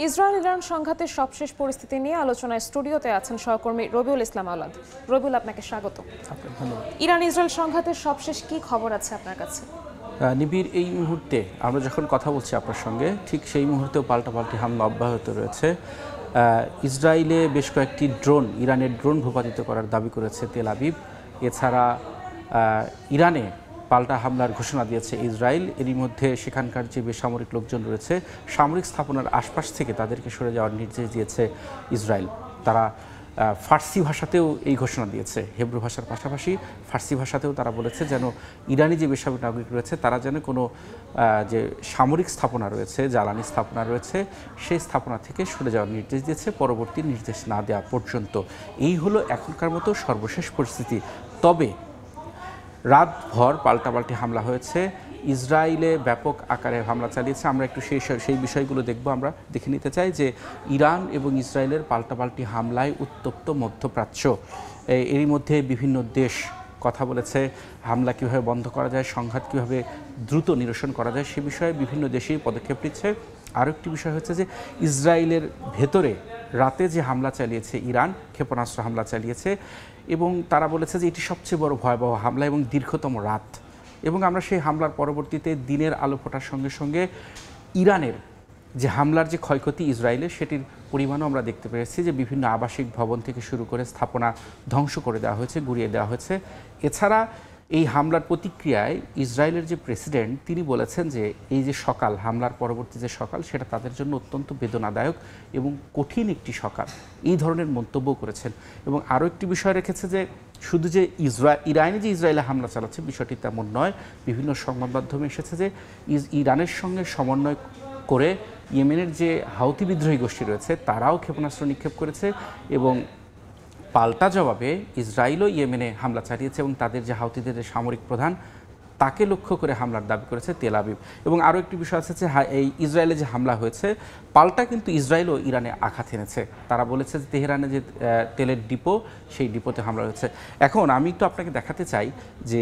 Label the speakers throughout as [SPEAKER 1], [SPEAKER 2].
[SPEAKER 1] Israel Iran সংঘাতের সবশেষ পরিস্থিতি নিয়ে আলোচনায় স্টুডিওতে আছেন সহকর্মী রবিউল ইসলাম আওলাদ। রবিউল, আপনাকে স্বাগত। ইরান ইসরায়েল সংঘাতের সবশেষ কি খবর আছে আপনার কাছে?
[SPEAKER 2] নিবিড়, এই মুহূর্তে আমরা যখন কথা বলছি আপনার সঙ্গে, ঠিক সেই মুহূর্তেও পাল্টাপাল্টি হামলা অব্যাহত রয়েছে। ইসরায়েলে বেশ কয়েকটি ড্রোন, ইরানের ড্রোন ভূপাতিত করার দাবি করেছে তেল আবিব। এছাড়া ইরানে পাল্টা হামলার ঘোষণা দিয়েছে ইসরায়েল। এরই মধ্যে সেখানকার যে বেসামরিক লোকজন রয়েছে, সামরিক স্থাপনার আশপাশ থেকে তাদেরকে সরে যাওয়ার নির্দেশ দিয়েছে ইসরায়েল। তারা ফার্সি ভাষাতেও এই ঘোষণা দিয়েছে। হেব্রু ভাষার পাশাপাশি ফার্সি ভাষাতেও তারা বলেছে যেন ইরানি যে বেসামরিক নাগরিক রয়েছে তারা যেন কোনো যে সামরিক স্থাপনা রয়েছে, জ্বালানি স্থাপনা রয়েছে, সেই স্থাপনা থেকে সরে যাওয়ার নির্দেশ দিয়েছে পরবর্তী নির্দেশ না দেওয়া পর্যন্ত। এই হলো এখনকার মতো সর্বশেষ পরিস্থিতি। তবে রাতভর পাল্টাপাল্টি হামলা হয়েছে। ইসরায়েলে ব্যাপক আকারে হামলা চালিয়েছে। আমরা একটু সেই বিষয়গুলো দেখব। আমরা দেখে নিতে চাই যে ইরান এবং ইসরায়েলের পাল্টাপাল্টি হামলায় উত্তপ্ত মধ্যপ্রাচ্য। এরই মধ্যে বিভিন্ন দেশ কথা বলেছে হামলা কীভাবে বন্ধ করা যায়, সংঘাত কীভাবে দ্রুত নিরসন করা যায়, সে বিষয়ে বিভিন্ন দেশেই পদক্ষেপ নিচ্ছে। আরও একটি বিষয় হচ্ছে যে ইসরায়েলের ভেতরে রাতে যে হামলা চালিয়েছে ইরান, ক্ষেপণাস্ত্র হামলা চালিয়েছে, এবং তারা বলেছে যে এটি সবচেয়ে বড় ভয়াবহ হামলা এবং দীর্ঘতম রাত। এবং আমরা সেই হামলার পরবর্তীতে দিনের আলো ফোটার সঙ্গে সঙ্গে ইরানের যে হামলার যে ক্ষয়ক্ষতি ইসরায়েলের, সেটির পরিমাণও আমরা দেখতে পেয়েছি যে বিভিন্ন আবাসিক ভবন থেকে শুরু করে স্থাপনা ধ্বংস করে দেওয়া হয়েছে, গুঁড়িয়ে দেওয়া হয়েছে। এছাড়া এই হামলার প্রতিক্রিয়ায় ইসরায়েলের যে প্রেসিডেন্ট, তিনি বলেছেন যে এই যে সকাল, হামলার পরবর্তী যে সকাল, সেটা তাদের জন্য অত্যন্ত বেদনাদায়ক এবং কঠিন একটি সকাল, এই ধরনের মন্তব্য করেছেন। এবং আরও একটি বিষয় রেখেছে যে শুধু যে ইরানে যে ইসরায়েলে হামলা চালাচ্ছে বিষয়টি তেমন নয়। বিভিন্ন সংবাদ মাধ্যমে এসেছে যে ইরানের সঙ্গে সমন্বয় করে ইয়েমেনের যে হাউথি বিদ্রোহী গোষ্ঠী রয়েছে তারাও ক্ষেপণাস্ত্র নিক্ষেপ করেছে, এবং পাল্টা জবাবে ইসরায়েলও ইয়েমেনে হামলা চালিয়েছে এবং তাদের যে হাউথিদের যে সামরিক প্রধান, তাকে লক্ষ্য করে হামলার দাবি করেছে তেল আবিব। এবং আরও একটি বিষয় আছে যে এই ইসরায়েলে যে হামলা হয়েছে, পাল্টা কিন্তু ইসরায়েলও ইরানে আঘাত এনেছে। তারা বলেছে যে তেহরানে যে তেলের ডিপো, সেই ডিপোতে হামলা হয়েছে। এখন আমি একটু আপনাকে দেখাতে চাই যে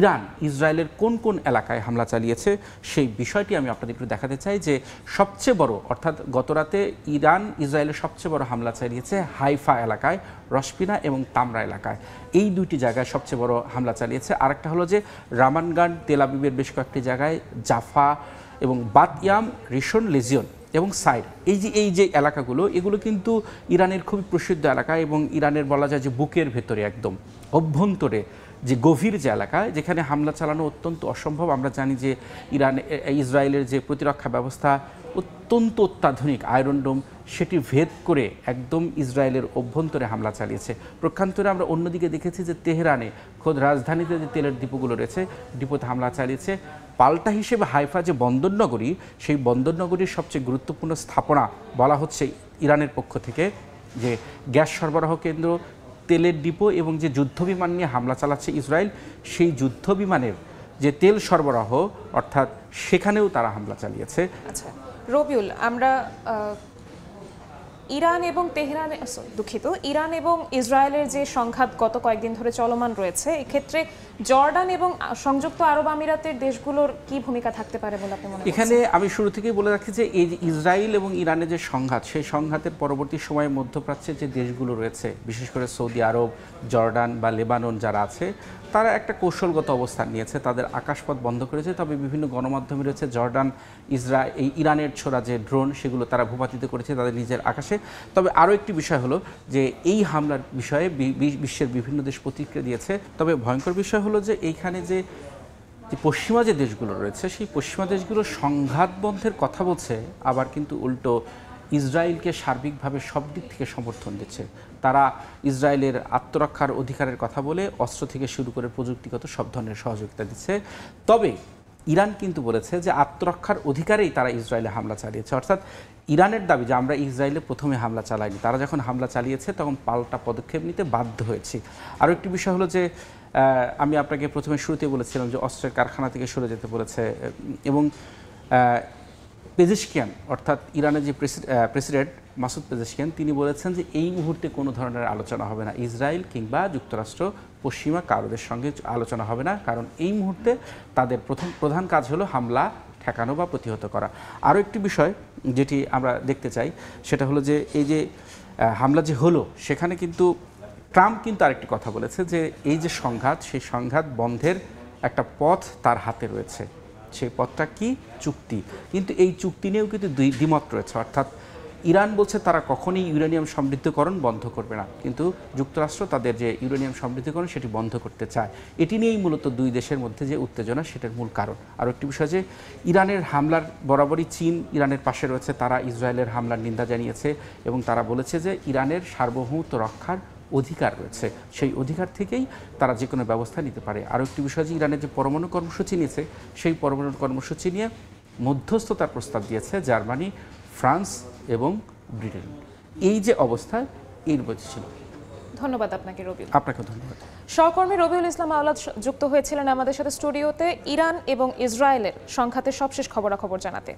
[SPEAKER 2] ইরান ইসরায়েলের কোন কোন এলাকায় হামলা চালিয়েছে, সেই বিষয়টি আমি আপনাদের একটু দেখাতে চাই। যে সবচেয়ে বড়, অর্থাৎ গতরাতে ইরান ইসরায়েলের সবচেয়ে বড় হামলা চালিয়েছে হাইফা এলাকায়, রশপিনা এবং তামরা এলাকায়। এই দুইটি জায়গায় সবচেয়ে বড় হামলা চালিয়েছে। আরেকটা হলো যে রামানগান, তেল আবিবের বেশ কয়েকটি জায়গায়, জাফা এবং বাতইয়াম, রিশন লেজিয়ন এবং সাইড, এই যে এলাকাগুলো, এগুলো কিন্তু ইরানের খুবই প্রসিদ্ধ এলাকা এবং ইরানের বলা যায় যে বুকের ভেতরে, একদম অভ্যন্তরে যে গভীর যে এলাকা, যেখানে হামলা চালানো অত্যন্ত অসম্ভব। আমরা জানি যে ইসরায়েলের যে প্রতিরক্ষা ব্যবস্থা অত্যন্ত অত্যাধুনিক, আয়রন ডোম, সেটি ভেদ করে একদম ইসরায়েলের অভ্যন্তরে হামলা চালিয়েছে। প্রক্ষান্তরে আমরা অন্যদিকে দেখেছি যে তেহরানে খোদ রাজধানীতে যে তেলের ডিপোগুলো রয়েছে, ডিপোতে হামলা চালিয়েছে। পাল্টা হিসেবে হাইফা যে বন্দরনগরী, সেই বন্দরনগরীর সবচেয়ে গুরুত্বপূর্ণ স্থাপনা বলা হচ্ছে ইরানের পক্ষ থেকে, যে গ্যাস সরবরাহ কেন্দ্র, তেলের ডিপো এবং যে যুদ্ধবিমান নিয়ে হামলা চালাচ্ছে ইসরায়েল, সেই যুদ্ধবিমানের যে তেল সরবরাহ, অর্থাৎ সেখানেও তারা হামলা চালিয়েছে।
[SPEAKER 1] আচ্ছা রবিউল, আমরা ইরান এবং ইসরায়েলের যে সংঘাত গত কয়েকদিন ধরে চলমান রয়েছে, এক্ষেত্রে জর্ডান এবং সংযুক্ত আরব আমিরাতের দেশগুলোর কি ভূমিকা থাকতে পারে বলে আপনি মনে করেন?
[SPEAKER 2] এখানে আমি শুরু থেকেই বলে রাখি যে এই যে ইসরায়েল এবং ইরানের যে সংঘাত, সেই সংঘাতের পরবর্তী সময়ে মধ্যপ্রাচ্যের যে দেশগুলো রয়েছে, বিশেষ করে সৌদি আরব, জর্ডান বা লেবানন যারা আছে, তারা একটা কৌশলগত অবস্থান নিয়েছে, তাদের আকাশপথ বন্ধ করেছে। তবে বিভিন্ন গণমাধ্যমে রয়েছে জর্ডান এই ইরানের ছোড়া যে ড্রোন, সেগুলো তারা ভূপাতিত করেছে তাদের নিজের আকাশে। তবে আরও একটি বিষয় হলো যে এই হামলার বিষয়ে বিশ্বের বিভিন্ন দেশ প্রতিক্রিয়া দিয়েছে। তবে ভয়ঙ্কর বিষয় হলো যে এইখানে যে পশ্চিমা যে দেশগুলো রয়েছে, সেই পশ্চিমা দেশগুলো সংঘাত বন্ধের কথা বলছে, আবার কিন্তু উল্টো ইসরায়েলকে সার্বিকভাবে সব দিক থেকে সমর্থন দিচ্ছে। তারা ইসরায়েলের আত্মরক্ষার অধিকারের কথা বলে অস্ত্র থেকে শুরু করে প্রযুক্তিগত সব ধরনের সহযোগিতা দিচ্ছে। তবে ইরান কিন্তু বলেছে যে আত্মরক্ষার অধিকারেই তারা ইসরায়েলে হামলা চালিয়েছে। অর্থাৎ ইরানের দাবি যে আমরা ইসরায়েলে প্রথমে হামলা চালাইনি, তারা যখন হামলা চালিয়েছে তখন পাল্টা পদক্ষেপ নিতে বাধ্য হয়েছি। আরও একটি বিষয় হলো যে আমি আপনাকে প্রথমে শুরুতে বলেছিলাম যে অস্ত্রের কারখানা থেকে সরে যেতে বলেছে, এবং পেজেশকিয়ান, অর্থাৎ ইরানের যে প্রেসিডেন্ট মাসুদ পেজেশকিয়ান, তিনি বলেছেন যে এই মুহূর্তে কোনো ধরনের আলোচনা হবে না, ইসরায়েল কিংবা যুক্তরাষ্ট্র, পশ্চিমা কারোদের সঙ্গে আলোচনা হবে না, কারণ এই মুহূর্তে তাদের প্রধান কাজ হলো হামলা ঠেকানো বা প্রতিহত করা। আরও একটি বিষয় যেটি আমরা দেখতে চাই সেটা হলো যে এই যে হামলা যে হলো সেখানে কিন্তু ট্রাম্প কিন্তু আরেকটি কথা বলেছে যে এই যে সংঘাত সেই সংঘাত বন্ধের একটা পথ তার হাতে রয়েছে। সেই পথটা কি? চুক্তি। কিন্তু এই চুক্তি নিয়েও কিন্তু দুই দ্বিমত রয়েছে, অর্থাৎ ইরান বলছে তারা কখনোই ইউরেনিয়াম সমৃদ্ধকরণ বন্ধ করবে না, কিন্তু যুক্তরাষ্ট্র তাদের যে ইউরেনিয়াম সমৃদ্ধকরণ সেটি বন্ধ করতে চায়। এটি নিয়েই মূলত দুই দেশের মধ্যে যে উত্তেজনা সেটার মূল কারণ। আর একটি বিষয় যে ইরানের হামলার বরাবরই চীন ইরানের পাশে রয়েছে, তারা ইসরায়েলের হামলার নিন্দা জানিয়েছে এবং তারা বলেছে যে ইরানের সার্বভৌমত্ব রক্ষার অধিকার রয়েছে, সেই অধিকার থেকেই তারা যে কোনো ব্যবস্থা নিতে পারে। আরও একটি বিষয় যে ইরানের যে পরমাণু কর্মসূচি নিয়েছে সেই পরমাণু কর্মসূচি নিয়ে মধ্যস্থতার প্রস্তাব দিয়েছে জার্মানি, ফ্রান্স এবং ব্রিটেন। এই যে অবস্থা এর মধ্যে ছিল।
[SPEAKER 1] ধন্যবাদ আপনাকে রবিউল।
[SPEAKER 2] আপনাকে ধন্যবাদ।
[SPEAKER 1] সহকর্মী রবিউল ইসলাম আওলাদ যুক্ত হয়েছিলেন আমাদের সাথে স্টুডিওতে ইরান এবং ইসরায়েলের সংঘাতের সবশেষ খবরাখবর জানাতে।